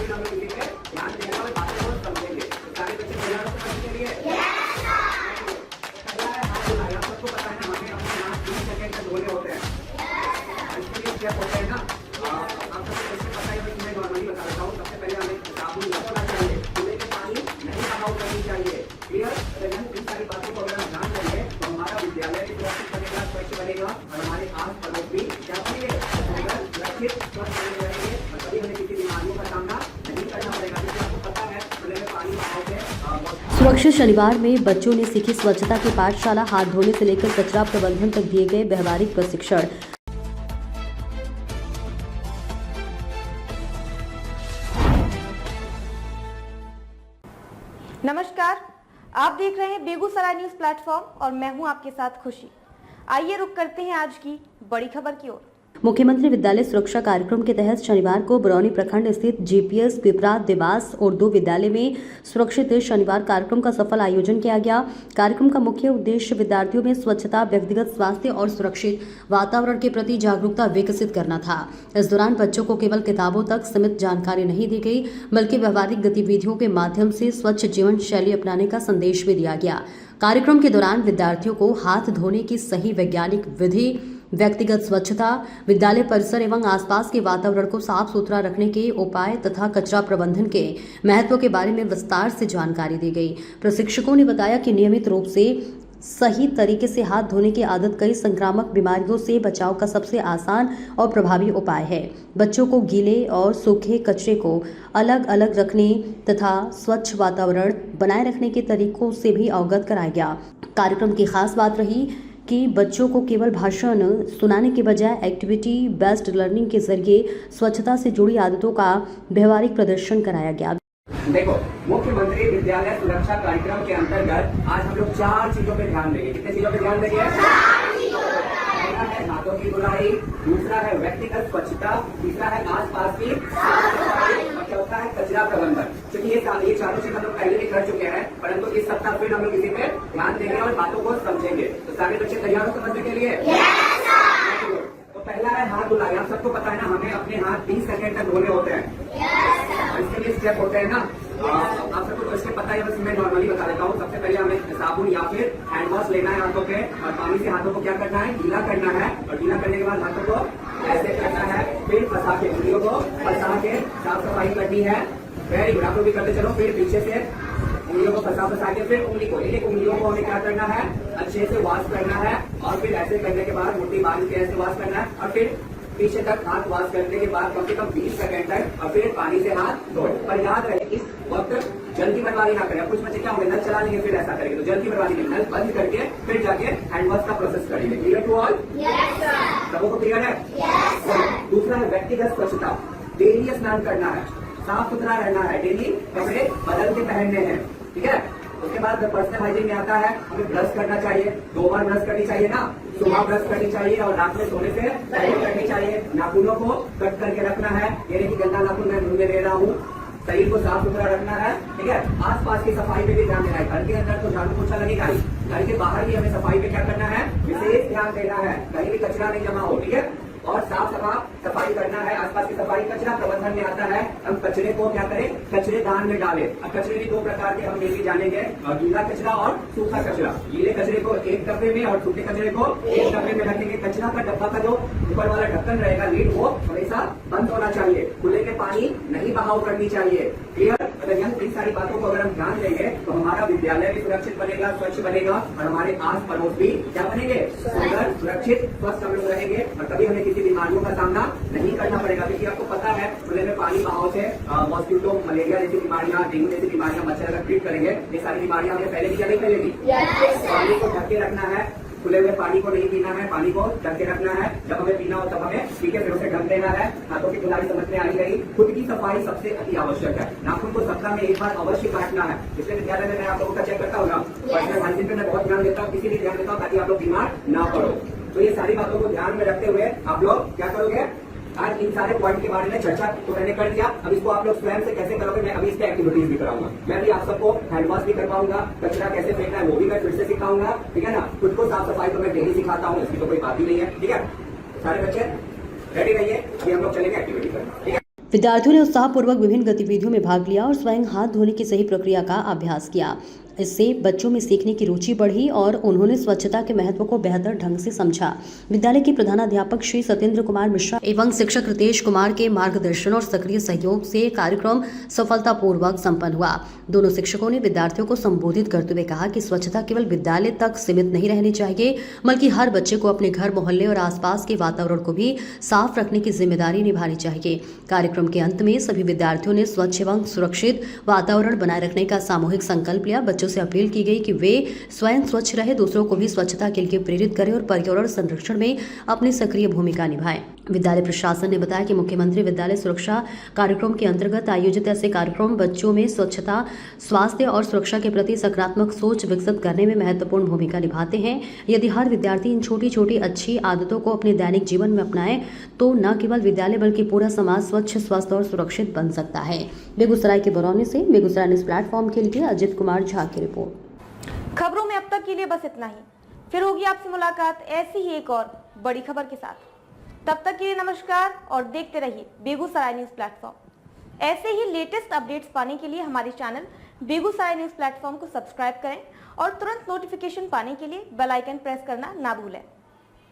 फिर हम लोग इसी पे ध्यान देंगे और बातों को समझेंगे। तो सारे बच्चे तैयार हो समझने के लिए? पहला है हाथ धुलाई। आप सबको पता है ना, हमें अपने हाथ 30 सेकंड तक धोने होते हैं। इसके लिए स्टेप होते हैं ना, आप सबको कैसे पता है, मैं नॉर्मली बता देता हूँ। सबसे पहले हमें साबुन लगाना चाहिए, चूल्हे के पानी नहीं बहाव करनी चाहिए। क्लियर? अगर हम इन सारी बातों को अगर हम ध्यान देंगे तो हमारा विद्यालय भी सुरक्षित बनेगा, स्वच्छ बनेगा और हमारे आस पड़ोस भी क्या बनेंगे? सुरक्षित स्वच्छ बने रहेंगे और कभी हमें किसी बीमारियों का सामना नहीं करना पड़ेगा। क्योंकि आपको पता है चूल्हे में पानी बहाव से सुरक्षित शनिवार में बच्चों ने सीखी स्वच्छता की पाठशाला। हाथ धोने से लेकर कचरा प्रबंधन तक दिए गए व्यवहारिक प्रशिक्षण। नमस्कार, आप देख रहे हैं बेगूसराय न्यूज प्लेटफॉर्म और मैं हूं आपके साथ खुशी। आइए रुक करते हैं आज की बड़ी खबर की ओर। मुख्यमंत्री विद्यालय सुरक्षा कार्यक्रम के तहत शनिवार को बरौनी प्रखंड स्थित जीपीएस पिपरा देवास उर्दू विद्यालय में सुरक्षित शनिवार कार्यक्रम का सफल आयोजन किया गया। कार्यक्रम का मुख्य उद्देश्य विद्यार्थियों में स्वच्छता, व्यक्तिगत स्वास्थ्य और सुरक्षित वातावरण के प्रति जागरूकता विकसित करना था। इस दौरान बच्चों को केवल किताबों तक सीमित जानकारी नहीं दी गई, बल्कि व्यवहारिक गतिविधियों के माध्यम से स्वच्छ जीवन शैली अपनाने का संदेश भी दिया गया। कार्यक्रम के दौरान विद्यार्थियों को हाथ धोने की सही वैज्ञानिक विधि, व्यक्तिगत स्वच्छता, विद्यालय परिसर एवं आसपास के वातावरण को साफ सुथरा रखने के उपाय तथा कचरा प्रबंधन के महत्व के बारे में विस्तार से जानकारी दी गई। प्रशिक्षकों ने बताया कि नियमित रूप से सही तरीके से हाथ धोने की आदत कई संक्रामक बीमारियों से बचाव का सबसे आसान और प्रभावी उपाय है। बच्चों को गीले और सूखे कचरे को अलग अलग रखने तथा स्वच्छ वातावरण बनाए रखने के तरीकों से भी अवगत कराया गया। कार्यक्रम की खास बात रही कि बच्चों को केवल भाषण सुनाने के बजाय एक्टिविटी बेस्ड लर्निंग के जरिए स्वच्छता से जुड़ी आदतों का व्यवहारिक प्रदर्शन कराया गया। देखो, मुख्यमंत्री विद्यालय सुरक्षा कार्यक्रम के अंतर्गत आज हम लोग 4 चीजों पे ध्यान देंगे। कितने चीजों पे ध्यान देंगे? पहला है हाथों की धुलाई, दूसरा है व्यक्तिगत स्वच्छता, तीसरा है आसपास की सफाई और चौथा है कचरा प्रबंधन। क्योंकि ये चारों चीज हम लोग पहले भी कर चुके हैं, परंतु इस सप्ताह फिर हम लोग इसी पे ध्यान देंगे और बातों को समझेंगे। तो सारे बच्चे तैयार हो समझने के लिए? तो पहला है हाथ धुलाई। आप सबको पता है ना, हमें अपने हाथ 30 सेकंड तक धोने होते हैं। इसके लिए स्टेप होते हैं ना, आप सबको तो इसके पता है, बस मैं नॉर्मली बता देता हूँ। सबसे पहले हमें साबुन या फिर हैंड वॉश लेना है हाथों पे और पानी से हाथों को क्या करना है? गीला करना है और गीला करने के बाद हाथों को ऐसे करना है, फिर फंसा के उंगलियों को फंसा के साफ सफाई करनी है। वेरी गुड, आप लोग भी करते चलो। फिर पीछे से उंगलियों को फंसा के फिर उंगली को एक उंगलियों को हमें क्या करना है? अच्छे से वॉश करना है और फिर ऐसे करने के बाद मुट्ठी बांध के ऐसे वॉश करना है और फिर पीछे तक हाथ वॉश करने के बाद कम से कम 20 सेकंड तक और फिर पानी से हाथ धोए। पर याद रहे, इस वक्त जल्दी बर्बादी ना करें। कुछ बच्चे क्या होंगे, नल चला लेंगे फिर ऐसा करेंगे, तो जल्दी बर्बादी नहीं, नल बंद करके फिर जाके हैंड वॉश का प्रोसेस करेंगे। Clear to all? सबको क्लियर है? दूसरा है व्यक्तिगत स्वच्छता। डेली स्नान करना है, साफ सुथरा रहना है, डेली कपड़े बदल के पहनने हैं। ठीक है? उसके बाद पर्सनल हाइजीन में आता है, हमें ब्रश करना चाहिए, 2 बार ब्रश करनी चाहिए ना, सुबह ब्रश करनी चाहिए और रात में सोने से पहले करनी चाहिए। नाखूनों को कट करके रखना है, ये नहीं कि गंदा नाखून मैं मुंह में ले रहा हूँ। शरीर को साफ सुथरा रखना है। ठीक है? आसपास की सफाई पे भी ध्यान देना है। घर के अंदर तो झाड़ू पोछा लगेगा ही, घर के बाहर भी हमें सफाई पे क्या करना है? विशेष ध्यान देना है, कहीं भी कचरा नहीं जमा हो। ठीक है? और साफ सफाई करना है। आसपास की सफाई कचरा प्रबंधन में आता है। हम कचरे को क्या करें? कचरे दान में डालें। अब कचरे भी 2 प्रकार के हम डेली जानेंगे, गीला कचरा और सूखा कचरा। गीले कचरे को एक डब्बे में और सूखे कचरे को एक डब्बे में रखेंगे। कचरा का डब्बा का जो ऊपर वाला ढक्कन रहेगा, लीड, वो हमेशा बंद होना चाहिए। खुले में पानी नहीं बहाव करनी चाहिए। क्लियर? अगर इन सारी बातों को अगर हम ध्यान देंगे तो हमारा विद्यालय भी सुरक्षित बनेगा, स्वच्छ बनेगा और हमारे आस पड़ोस भी क्या बनेंगे? सुंदर, सुरक्षित, स्वस्थ हम लोग रहेंगे और कभी हमें किसी बीमारियों का सामना नहीं करना पड़ेगा। क्योंकि आपको पता है, खुले में पानी बहाव से मॉस्किटो, मलेरिया जैसी बीमारियां, डेंगू जैसी बीमारियां, मच्छर अगर ट्रीट करेंगे, ये सारी बीमारियां हमें पहले भी या नहीं फैलेगी। पानी को ढक के रखना है, खुले हुए पानी को नहीं पीना है, पानी को ढक के रखना है। जब हमें पीना हो तब हमें पी के फिर उसे ढक देना है। हाथों की धुलाई समझ में आई गई। खुद की सफाई सबसे अति आवश्यक है। नाखून को सप्ताह में 1 बार अवश्य काटना है। पिछले विद्यालय में मैं आप लोगों का चेक करता हूँ ना, पर्सनल हाइजीन पे मैं बहुत ध्यान देता हूँ, किसी भी ध्यान देता हूँ ताकि आप लोग बीमार ना पड़ो। तो ये सारी बातों को ध्यान में रखते हुए आप लोग क्या करोगे? आज इन सारे पॉइंट के बारे में चर्चा तो मैंने कर दिया। अब इसको आप लोग स्वयं से कैसे करोगे, मैं अभी इसके एक्टिविटीज भी कराऊंगा। मैं भी आप सबको हैंड वॉश भी करवाऊंगा, कचरा कैसे फेंकना है वो भी मैं फिर से सिखाऊंगा। ठीक है ना? खुद को साफ सफाई तो मैं डेली सिखाता हूँ, इसकी तो कोई बात ही नहीं है। ठीक है? सारे बच्चे रेडी रहिए, अभी हम लोग चलेंगे एक्टिविटी पर। ठीक है? विद्यार्थियों ने उत्साहपूर्वक विभिन्न गतिविधियों में भाग लिया और स्वयं हाथ धोने की सही प्रक्रिया का अभ्यास किया। इससे बच्चों में सीखने की रुचि बढ़ी और उन्होंने स्वच्छता के महत्व को बेहतर ढंग से समझा। विद्यालय के प्रधानाध्यापक श्री सत्येंद्र कुमार मिश्रा एवं शिक्षक रितेश कुमार के मार्गदर्शन और सक्रिय सहयोग से कार्यक्रम सफलतापूर्वक संपन्न हुआ। दोनों शिक्षकों ने विद्यार्थियों को संबोधित करते हुए कहा कि स्वच्छता केवल विद्यालय तक सीमित नहीं रहनी चाहिए, बल्कि हर बच्चे को अपने घर, मोहल्ले और आसपास के वातावरण को भी साफ रखने की जिम्मेदारी निभानी चाहिए। कार्यक्रम के अंत में सभी विद्यार्थियों ने स्वच्छ एवं सुरक्षित वातावरण बनाए रखने का सामूहिक संकल्प लिया। बच्चों से अपील की गई कि वे स्वयं स्वच्छ रहे, दूसरों को भी स्वच्छता के लिए प्रेरित करें और पर्यावरण संरक्षण में अपनी सक्रिय भूमिका निभाएं। विद्यालय प्रशासन ने बताया कि मुख्यमंत्री विद्यालय सुरक्षा कार्यक्रम के अंतर्गत आयोजित ऐसे कार्यक्रम बच्चों में स्वच्छता, स्वास्थ्य और सुरक्षा के प्रति सकारात्मक सोच विकसित करने में महत्वपूर्ण भूमिका निभाते हैं। यदि हर विद्यार्थी इन छोटी छोटी अच्छी आदतों को अपने दैनिक जीवन में अपनाए तो न केवल विद्यालय बल्कि पूरा समाज स्वच्छ, स्वस्थ और सुरक्षित बन सकता है। बेगूसराय के बरौनी से बेगूसराय न्यूज प्लेटफॉर्म के लिए अजित कुमार झा की रिपोर्ट। खबरों में अब तक के लिए बस इतना ही। फिर होगी आपसे मुलाकात ऐसी ही एक और बड़ी खबर के साथ। तब तक के लिए नमस्कार और देखते रहिए बेगूसराय न्यूज प्लेटफॉर्म। ऐसे ही लेटेस्ट अपडेट्स पाने के लिए हमारे चैनल बेगूसराय न्यूज प्लेटफॉर्म को सब्सक्राइब करें और तुरंत नोटिफिकेशन पाने के लिए बेल आइकन प्रेस करना ना भूलें।